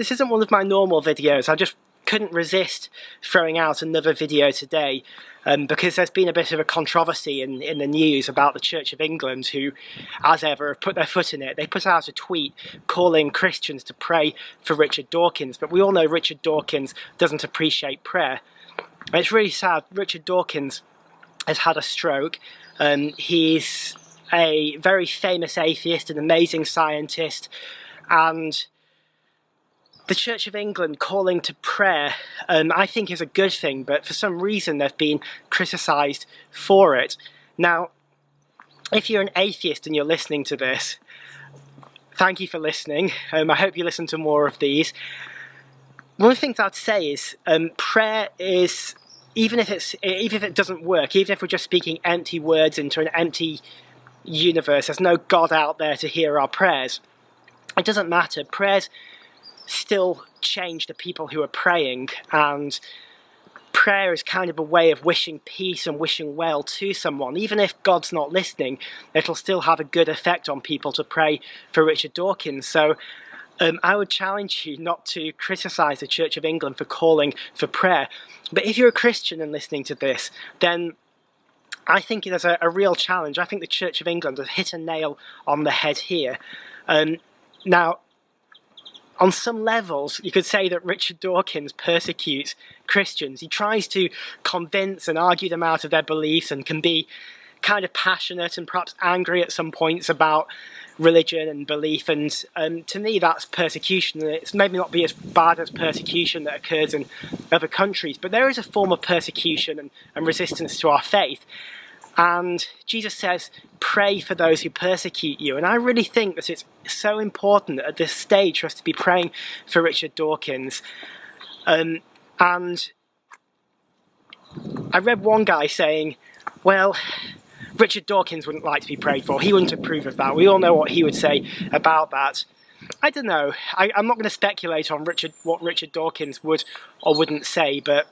this isn't one of my normal videos. I just couldn't resist throwing out another video today because there's been a bit of a controversy in the news about the Church of England, who, as ever, have put their foot in it. They put out a tweet calling Christians to pray for Richard Dawkins, but we all know Richard Dawkins doesn't appreciate prayer. And it's really sad. Richard Dawkins has had a stroke. He's a very famous atheist, an amazing scientist, and the Church of England calling to prayer, I think, is a good thing, but for some reason they've been criticised for it. Now, if you're an atheist and you're listening to this, thank you for listening. I hope you listen to more of these. One of the things I'd say is prayer is, even if it doesn't work, even if we're just speaking empty words into an empty universe, there's no God out there to hear our prayers, it doesn't matter. Prayers still change the people who are praying, and prayer is kind of a way of wishing peace and wishing well to someone. Even if God's not listening, it'll still have a good effect on people to pray for Richard Dawkins. So I would challenge you not to criticise the Church of England for calling for prayer. But if you're a Christian and listening to this, then I think there's a real challenge. I think the Church of England has hit a nail on the head here. Now, on some levels, you could say that Richard Dawkins persecutes Christians. He tries to convince and argue them out of their beliefs and can be kind of passionate and perhaps angry at some points about religion and belief. And to me, that's persecution. It's maybe not be as bad as persecution that occurs in other countries, but there is a form of persecution and resistance to our faith. And Jesus says, pray for those who persecute you. And I really think that it's so important at this stage for us to be praying for Richard Dawkins. And I read one guy saying, well, Richard Dawkins wouldn't like to be prayed for. He wouldn't approve of that. We all know what he would say about that. I don't know. I'm not going to speculate on what Richard Dawkins would or wouldn't say, but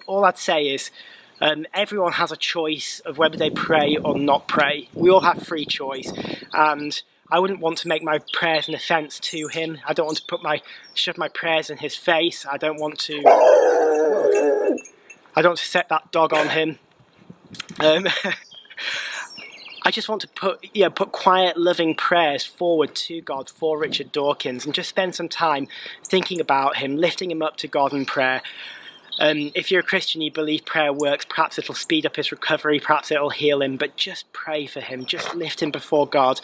all I'd say is everyone has a choice of whether they pray or not pray. We all have free choice, and I wouldn't want to make my prayers an offence to him. I don't want to shove my prayers in his face. I don't want to set that dog on him. I just want to put quiet, loving prayers forward to God for Richard Dawkins, and just spend some time thinking about him, lifting him up to God in prayer. If you're a Christian, you believe prayer works, perhaps it'll speed up his recovery, perhaps it'll heal him, but just pray for him, just lift him before God